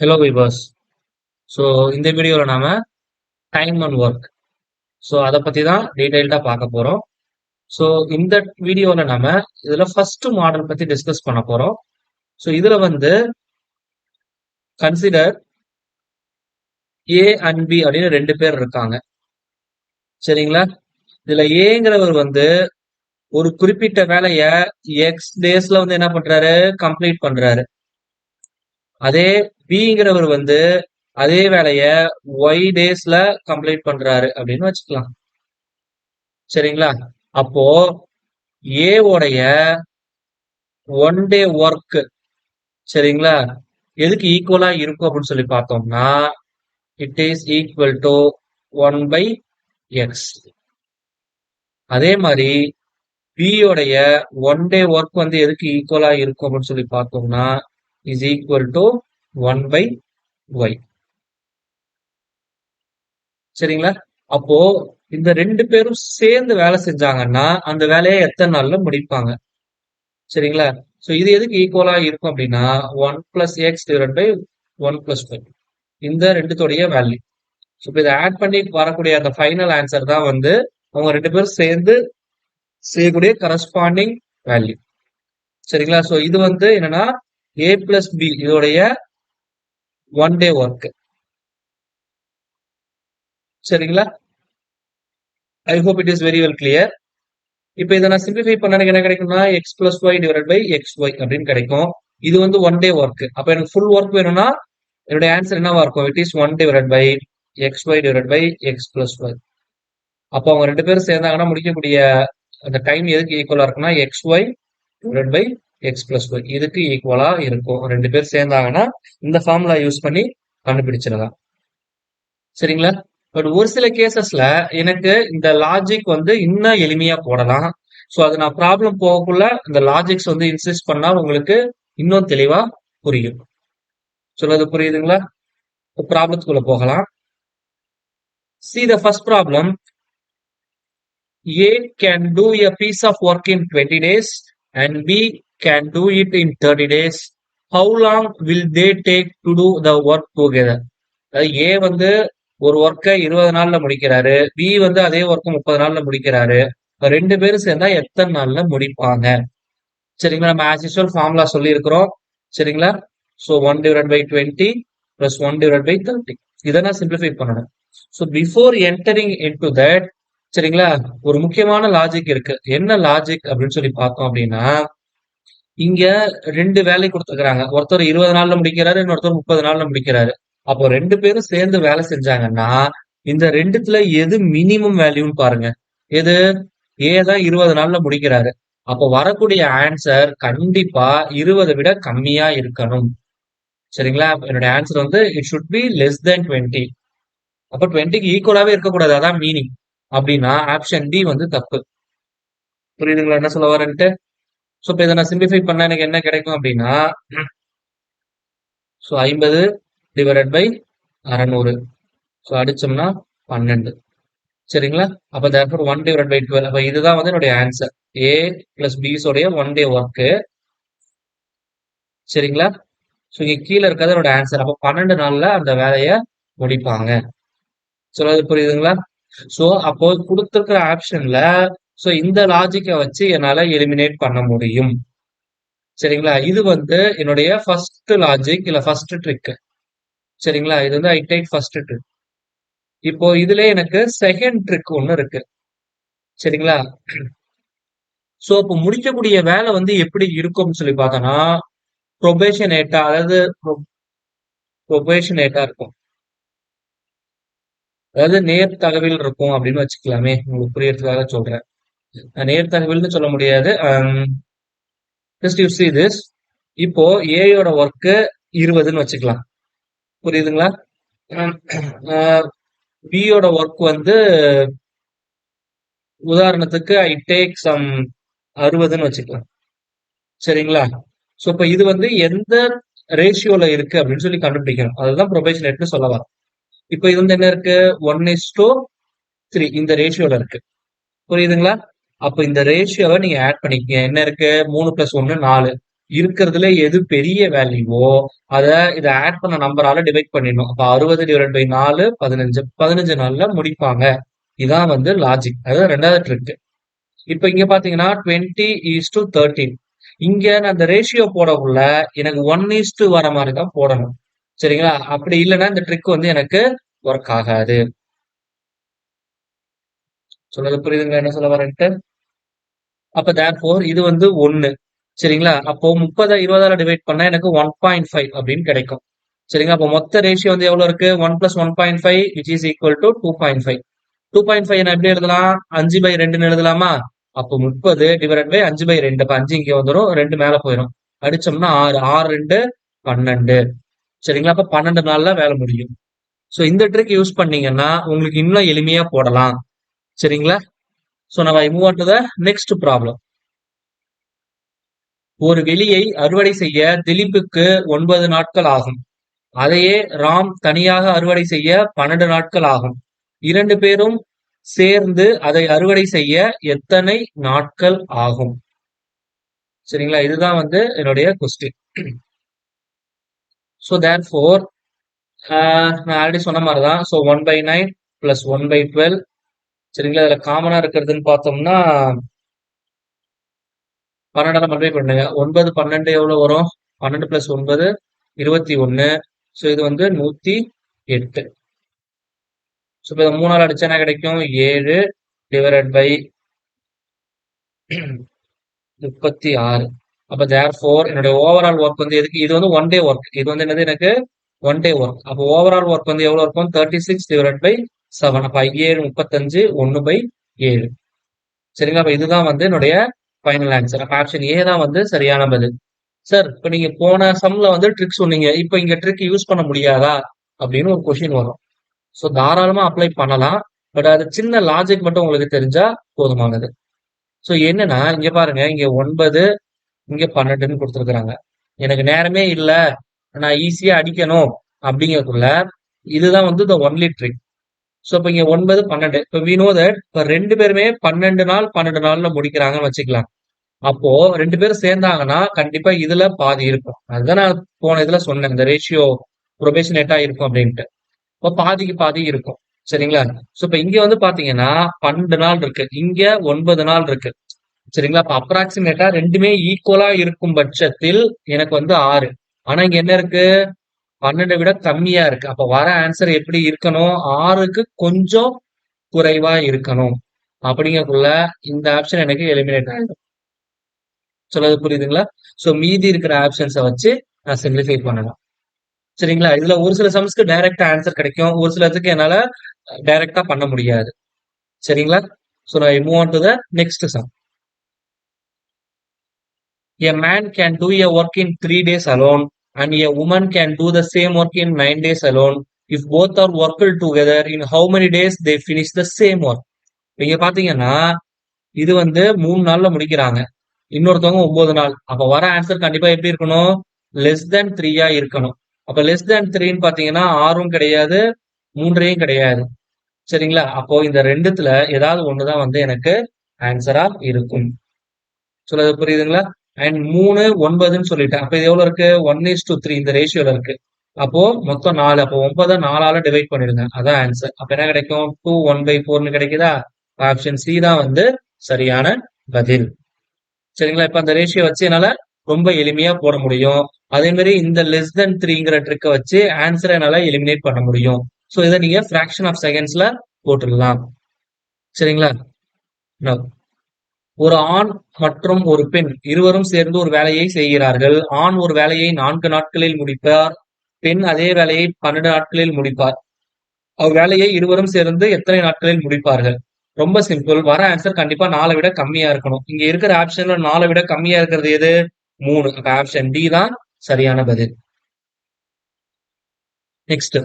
Hello viewers. So இந்த வீடியோவில் நாம டைம் அண்ட் ஒர்க் அதை பற்றி தான் டீட்டெயில்டாக பார்க்க போகிறோம். ஸோ இந்த வீடியோவில் நாம இதில் ஃபர்ஸ்ட் மாடல் பற்றி டிஸ்கஸ் பண்ண போகிறோம். ஸோ இதில் வந்து கன்சிடர் ஏ அண்ட் பி அப்படின்னு ரெண்டு பேர் இருக்காங்க. சரிங்களா? இதுல ஏங்கிறவர் வந்து ஒரு குறிப்பிட்ட வேலையை எக்ஸ் டேஸ்ல வந்து என்ன பண்றாரு, கம்ப்ளீட் பண்றாரு. அதே பிங்கிறவர் வந்து அதே வேலைய ஒய் டேஸ்ல கம்ப்ளீட் பண்றாரு அப்படின்னு வச்சுக்கலாம். சரிங்களா? அப்போ ஏ உடைய ஒன் டே ஒர்க் சரிங்களா எதுக்கு ஈக்குவலா இருக்கும் அப்படின்னு சொல்லி பார்த்தோம்னா it is equal to 1/x. அதே மாதிரி பி உடைய ஒன் டே ஒர்க் வந்து எதுக்கு ஈக்குவலா இருக்கும் அப்படின்னு சொல்லி பார்த்தோம்னா இஸ் ஈக்குவல் டு 1/y. சரிங்களா? அப்போ இந்த ரெண்டு பேரும் சேர்ந்து வேலை செஞ்சாங்கன்னா அந்த வேலையை எத்தனை நாள்ல முடிப்பாங்க? சரிங்களா? சோ இது எதுக்கு ஈக்குவலா இருக்கும் அப்படின்னா 1+x/1+y இந்த ரெண்டுத்தோடைய வேல்யூ. ஸோ இப்போ இதை ஆட் பண்ணி வரக்கூடிய அந்த ஃபைனல் ஆன்சர் தான் வந்து அவங்க ரெண்டு பேரும் சேர்ந்து செய்யக்கூடிய கரஸ்பாண்டிங் வேல்யூ. சரிங்களா? ஸோ இது வந்து என்னன்னா a+b இதோடைய ஒன் டே ஒர்க். சரிங்களா? I hope it is very well clear. இப்போ இதை நான் சிம்பிளிஃபை பண்ண எனக்கு என்ன கிடைக்கும்னா x+y/xy அப்படின்னு கிடைக்கும். இது வந்து ஒன் டே ஒர்க். அப்ப எனக்கு ஃபுல் ஒர்க் வேணும்னா என்னுடைய ஆன்சர் என்னவா இருக்கும்? It is 1/xy/x+y. அப்போ அவங்க ரெண்டு பேரும் சேர்ந்தாங்கன்னா முடிக்கக்கூடிய அந்த டைம் எதுக்கு ஈக்குவலா இருக்குன்னா xy/x+y இதுக்கு ஈக்குவலா இருக்கும். ரெண்டு பேர் சேர்ந்தாங்கன்னா இந்த ஃபார்முலா யூஸ் பண்ணி கண்டுபிடிச்சிடலாம். சரிங்களா? பட் ஒரு சில கேசஸ்ல எனக்கு இந்த லாஜிக் வந்து இன்னும் எளிமையா போடலாம். ஸோ அது நான் ப்ராப்ளம் போகக்குள்ள இந்த லாஜிக்ஸ் வந்து இன்சிஸ்ட் பண்ணா உங்களுக்கு இன்னும் தெளிவா புரியும். சொல்றது புரியுதுங்களா? ப்ராப்ளத்துக்குள்ள போகலாம். See the first problem. A can do a piece of work in 20 days and B can do it in 30 days. How long will they take to do the work together? A வந்து ஒரு ஒர்க்கை 20 நாள்ல முடிக்கிறாரு, B வந்து அதே ஒர்க்கை 30 நாள்ல முடிக்கிறாரு. ரெண்டு பேரும் சேர்ந்தா எத்தனை நாள்ல முடிப்பாங்க? சரிங்களா? நம்ம ஆஸ் யூசுவல் ஃபார்முலா சொல்லி இருக்கிறோம். சரிங்களா? ஸோ 1/20 + 1/30 இதை நான் சிம்பிளிஃபை பண்ணணும். So before entering into that சரிங்களா ஒரு முக்கியமான லாஜிக் இருக்கு. என்ன லாஜிக் அப்படின்னு சொல்லி பார்த்தோம் அப்படின்னா இங்க ரெண்டு வேலை கொடுத்துருக்காங்க. ஒருத்தர் 20 நாள்ல முடிக்கிறாரு, இன்னொருத்தர் 30 நாள்ல முடிக்கிறாரு. அப்போ ரெண்டு பேரும் சேர்ந்து வேலை செஞ்சாங்கன்னா இந்த ரெண்டுத்துல எது மினிமம் வேல்யூன்னு பாருங்க. எது? ஏ தான் 20 நாள்ல முடிக்கிறாரு. அப்போ வரக்கூடிய ஆன்சர் கண்டிப்பா 20 விட கம்மியா இருக்கணும். சரிங்களா? என்னுடைய ஆன்சர் வந்து it should be less than 20. அப்ப 20க்கு ஈக்குவலாவே இருக்கக்கூடாது. அதான் மீனிங். அப்படின்னா ஆப்ஷன் டி வந்து தப்பு. புரியுதுங்களா என்ன சொல்ல வரேன்ட்டு? ஸோ இப்போ இதை நான் சிம்பிளிஃபை பண்ணா எனக்கு என்ன கிடைக்கும் அப்படின்னா ஸோ 50/600. ஸோ அடிச்சோம்னா 12. சரிங்களா? அப்ப therefore 1/12. அப்ப இதுதான் வந்து என்னுடைய ஆன்சர். A + B உடைய ஒன் டே ஒர்க். சரிங்களா? ஸோ இங்க கீழே இருக்கிறது என்னோட ஆன்சர். அப்ப 12 நாள்ல அந்த வேலையை முடிப்பாங்க. சொல்றது புரியுதுங்களா? ஸோ அப்போ கொடுத்துருக்கிற ஆப்ஷன்ல ஸோ இந்த லாஜிக்கை வச்சு என்னால எலிமினேட் பண்ண முடியும். சரிங்களா? இது வந்து என்னுடைய ஃபர்ஸ்ட் லாஜிக் இல்ல ஃபர்ஸ்ட் ட்ரிக். சரிங்களா? இது வந்து ஐ டேக் ஃபர்ஸ்ட் ட்ரிக். இப்போ இதுல எனக்கு செகண்ட் ட்ரிக் ஒண்ணு இருக்கு. சரிங்களா? சோ இப்போ முடிக்கக்கூடிய வேலை வந்து எப்படி இருக்கும்னு சொல்லி பார்த்தோம்னா ப்ரொபேஷனேட்டா அதாவது ப்ரொபேஷனேட்டா இருக்கும். அதாவது நேர்தகவில் இருக்கும் அப்படின்னு வச்சுக்கலாமே. உங்களுக்கு புரியறதுக்காக சொல்றேன். நேர்தகவில்னு சொல்ல முடியாது. Just you see this. இப்போ ஏயோட ஒர்க்கு 20ன்னு வச்சுக்கலாம். புரியுதுங்களா? பியோட ஒர்க் வந்து உதாரணத்துக்கு ஐ டேக் சம் 60ன்னு வச்சுக்கலாம். சரிங்களா? சோ இப்ப இது வந்து எந்த ரேஷியோல இருக்கு அப்படின்னு சொல்லி கண்டுபிடிக்கணும். அதுதான் ப்ரொபேஷனேட்னு சொல்ல வரோம். இப்போ இது வந்து என்ன இருக்கு? 1:3 இந்த ரேஷியோல இருக்கு. புரியுதுங்களா? அப்ப இந்த ரேஷியோவை நீங்க ஆட் பண்ணிக்கங்க. என்ன இருக்கு? 3 + 1 4. இருக்கிறதுல எது பெரிய வேல்யூவோ இதை ஆட் பண்ண நம்பரால டிவைட் பண்ணிடணும். அப்ப 60 டிவைட் பை 4 15 15 நாள்ல முடிப்பாங்க. இதான் வந்து லாஜிக். அதாவது ரெண்டாவது ட்ரிக். இப்ப இங்க பாத்தீங்கன்னா 20:13. இங்க நான் அந்த ரேஷியோ போடக்குள்ள எனக்கு 1:1 வர மாதிரி தான் போடணும். சரிங்களா? அப்படி இல்லைன்னா இந்த ட்ரிக் வந்து எனக்கு ஒர்க் ஆகாது. சொல்றது புரியுதுங்களா என்ன சொல்ல வரேன்ட்டு? அப்ப தேர்ஃபோர் இது வந்து 1. சரிங்களா? அப்போ 30 20ஆல டிவைட் பண்ணா எனக்கு 1.5 அப்படின்னு கிடைக்கும். சரிங்களா? அப்போ மொத்த ரேஷியோ வந்து எவ்வளவு இருக்கு? 1 + 1.5 which is equal to 2.5. 2.5 நான் எப்படி எழுதலாம்? 5/2ன்னு எழுதலாமா? அப்போ 30 டிவைடட் பை 5/2. அப்ப 5 இங்க வந்துரும், 2 மேல போயிடும். அடிச்சோம்னா 6 6 2 12. சரிங்களா? அப்ப 12 நாள்ல வேலை முடியும். சோ இந்த ட்ரிக் யூஸ் பண்ணீங்கன்னா உங்களுக்கு இன்னும் எளிமையா போடலாம். சரிங்களா? So now I move on to the next problem. ஒரு வெளியை அறுவடை செய்ய திலீப்புக்கு 9 நாட்கள் ஆகும். அதையே ராம் தனியாக அறுவடை செய்ய 12 நாட்கள் ஆகும். 2 பேரும் சேர்ந்து அதை அறுவடை செய்ய எத்தனை நாட்கள் ஆகும்? சரிங்களா? இதுதான் வந்து என்னுடைய கொஸ்டின். ஸோ தேர்ஃபோர் நான் ஆல்ரெடி சொன்ன மாதிரி தான். ஸோ 1/9 + 1/12. சரிங்களா? இதுல காமனா இருக்கிறதுன்னு பார்த்தோம்னா 12 மல்டிப்ளை பண்ணுங்க. 9 12 எவ்வளவு வரும்? 12 + 9 21. ஸோ இது வந்து 108. ஸோ இப்போ இதை 3ஆல் அடிச்சா என்ன கிடைக்கும்? 7 டிவைடட் பை 36. அப்ப தேர்ஃபோர் என்னுடைய ஓவரால் ஒர்க் வந்து எதுக்கு? இது வந்து 1 டே ஒர்க். இது வந்து என்னது எனக்கு 1 டே ஒர்க். அப்போ ஓவரால் ஒர்க் வந்து எவ்வளவு இருக்கும்? 36 டிவைடட் பை 7. அப்ப 7 35 1/7. சரிங்களா? அப்ப இதுதான் வந்து என்னுடைய ஃபைனல் ஆன்சர். அப்ப ஆப்ஷன் ஏ தான் வந்து சரியான பதில். சார் இப்ப நீங்க போன சம்ல வந்து ட்ரிக் சொன்னீங்க. இப்ப இங்க ட்ரிக் யூஸ் பண்ண முடியாதா அப்படின்னு ஒரு கொஸ்டின் வரும். ஸோ தாராளமா அப்ளை பண்ணலாம். பட் அது சின்ன லாஜிக் மட்டும் உங்களுக்கு தெரிஞ்சா போதுமானது. ஸோ என்னன்னா இங்க பாருங்க, இங்க 9 இங்க 12ன்னு கொடுத்துருக்காங்க. எனக்கு நேரமே இல்ல, நான் ஈஸியா அடிக்கணும் அப்படிங்கக்குள்ள இதுதான் வந்து the only trick. ஸோ இப்ப இங்க 9 12. இப்ப we know that இப்ப 2 பேருமே 12 நாள் 12 நாள்ல முடிக்கிறாங்கன்னு வச்சுக்கலாம். அப்போ 2 பேரும் சேர்ந்தாங்கன்னா கண்டிப்பா இதுல பாதி இருக்கும். அதுதான் நான் போன இதுல சொன்னேன், இந்த ரேஷியோ ப்ரொபேஷனேட்டா இருக்கும் அப்படின்ட்டு. இப்போ பாதிக்கு பாதி இருக்கும். சரிங்களா? சோ இப்ப இங்க வந்து பாத்தீங்கன்னா 12 நாள் இருக்கு, இங்க 9 நாள் இருக்கு. சரிங்களா? அப்ப அப்ராக்சிமேட்டா ரெண்டுமே ஈக்குவலா இருக்கும் பட்சத்தில் எனக்கு வந்து 6. ஆனா இங்க என்ன இருக்கு? 12 விட கம்மியா இருக்கு. அப்ப வர ஆன்சர் எப்படி இருக்கணும்? 6க்கு கொஞ்சம் குறைவா இருக்கணும். அப்படிங்கக்குள்ள இந்த ஆப்ஷன் எனக்கு எலிமினேட் ஆயிடும். சொல்றது புரியுதுங்களா? சோ மீதி இருக்கிற ஆப்ஷன்ஸை வச்சு நான் சிம்பிளிஃபை பண்ணணும். சரிங்களா? இதுல ஒரு சில சம்ஸ்க்கு டைரக்டா ஆன்சர் கிடைக்கும், ஒரு சிலதுக்கு என்னால டைரக்டா பண்ண முடியாது. சரிங்களா? So I move on to the next sum. A man can do a work in 3 days alone and a woman can do the same work in 9 days alone. If both are worked together, in how many days they finish the same work? இங்க பாத்தீங்கன்னா இது வந்து 3 நாள்ல முடிக்கிறாங்க, இன்னொருத்தவங்க 9 நாள். அப்ப வர ஆன்சர் கண்டிப்பா எப்படி இருக்கணும்? லெஸ் தேன் 3 இருக்கணும். அப்ப லெஸ் தேன் 3ன்னு பாத்தீங்கன்னா 6ம் கிடையாது, 3யும் கிடையாது. சரிங்களா? அப்போ இந்த ரெண்டுத்துல ஏதாவது ஒண்ணுதான் வந்து எனக்கு ஆன்சரா இருக்கும். சொல்றது புரியுதுங்களா? அண்ட் 3 9ன்னு சொல்லிட்டேன். அப்ப இது எவ்வளவு இருக்கு? 1:3 இந்த ரேஷியோல இருக்கு. அப்போ மொத்தம் 4. அப்போ 9 4ஆல டிவைட் பண்ணிடுங்க. அதான் ஆன்சர். அப்ப என்ன கிடைக்கும்? 2 1/4ன்னு கிடைக்குதா? ஆப்ஷன் சி தான் வந்து சரியான பதில். சரிங்களா? இப்ப அந்த ரேஷியோ வச்சு என்னால ரொம்ப எளிமையா போட முடியும். அதே மாதிரி இந்த லெஸ் தென் 3ங்கிற ட்ரிக்கை வச்சு ஆன்சரை என்னால எலிமினேட் பண்ண முடியும். சோ இதை நீங்க ஃபிராக்ஷன் ஆஃப் செகண்ட்ஸ்ல போட்டுடலாம். சரிங்களா? Now, ஒரு ஆண் மற்றும் ஒரு பெண் இருவரும் சேர்ந்து ஒரு வேலையை செய்கிறார்கள். ஆண் ஒரு வேலையை 4 நாட்களில் முடிப்பார், பெண் அதே வேலையை 12 நாட்களில் முடிப்பார். வேலையை இருவரும் சேர்ந்து எத்தனை நாட்களில் முடிப்பார்கள்? ரொம்ப சிம்பிள். வர ஆன்சர் கண்டிப்பா 4 விட கம்மியா இருக்கணும். இங்க இருக்கிற ஆப்ஷன்ல 4 விட கம்மியா இருக்கிறது எது? 3. அப்ப ஆப்ஷன் டி தான் சரியான பதில். நெக்ஸ்ட்,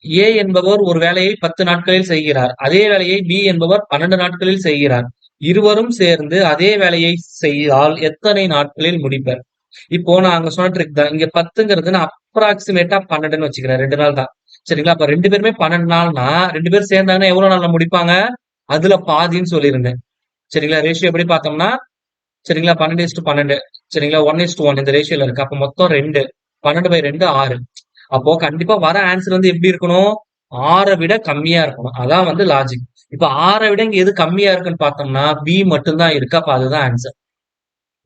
ஏ என்பவர் ஒரு வேலையை 10 நாட்களில் செய்கிறார். அதே வேலையை பி என்பவர் 12 நாட்களில் செய்கிறார். இருவரும் சேர்ந்து அதே வேலையை செய்தால் எத்தனை நாட்களில் முடிப்பர்? இப்போ நான் அங்க சொன்ன ட்ரிக் தான். இங்க 10ங்கிறது நான் அப்ராக்சிமேட்டா 12ன்னு வச்சுக்கிறேன். 2 நாள் தான். சரிங்களா? அப்ப 2 பேருமே 12 நாள்னா 2 பேரும் சேர்ந்தாங்கன்னா எவ்வளவு நாள்ல முடிப்பாங்க? அதுல பாதின்னு சொல்லியிருந்தேன். சரிங்களா? ரேஷியோ எப்படி பார்த்தோம்னா சரிங்களா? 12:12 சரிங்களா? 1:1 இந்த ரேஷியோல இருக்கு. அப்ப மொத்தம் 2. 12/2 6. அப்போ கண்டிப்பா வர ஆன்சர் வந்து எப்படி இருக்கணும்? 6 விட கம்மியா இருக்கணும். அதான் வந்து லாஜிக். இப்ப 6 விட இங்க எது கம்மியா இருக்குன்னு பார்த்தோம்னா, பி மட்டும் தான் இருக்கு. அப்ப அதுதான் ஆன்சர்.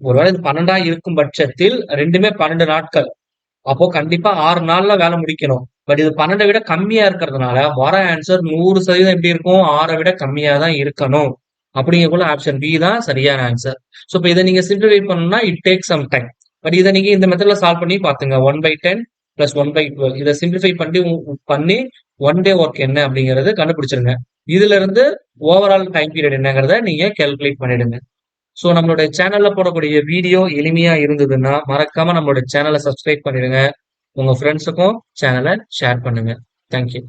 ஒருவேளை இது 12 இருக்கும் பட்சத்தில் 2மே 12 நாட்கள். அப்போ கண்டிப்பா 6 நாள்ல வேலை முடிக்கணும். பட் இது 12 விட கம்மியா இருக்கிறதுனால, வர ஆன்சர் 100% எப்படி இருக்கும்? 6 விட கம்மியா தான் இருக்கணும். அப்படிங்கக்குள்ள ஆப்ஷன் பி தான் சரியான ஆன்சர். ஸோ இப்ப இத நீங்க சிம்ப்ளிஃபை பண்ணணும்னா, it takes some time. But இத நீங்க இந்த மெத்தட்ல சால்வ் பண்ணி பாத்துங்க. 1/10 பிளஸ் 1/12 இத சிம்ப்ளிஃபை பண்ணி 1 டே ஒர்க் என்ன அப்படிங்கறத கண்டுபிடிச்சிருங்க. இதுல இருந்து ஓவரால் டைம் பீரியட் என்னங்கிறத நீங்க கால்குலேட் பண்ணிடுங்க. ஸோ நம்மளுடைய சேனல்ல போடக்கூடிய வீடியோ எளிமையா இருந்ததுன்னா, மறக்காம நம்மளோட சேனல சப்ஸ்கிரைப் பண்ணிடுங்க. உங்க ஃப்ரெண்ட்ஸுக்கும் சேனல ஷேர் பண்ணுங்க. Thank you.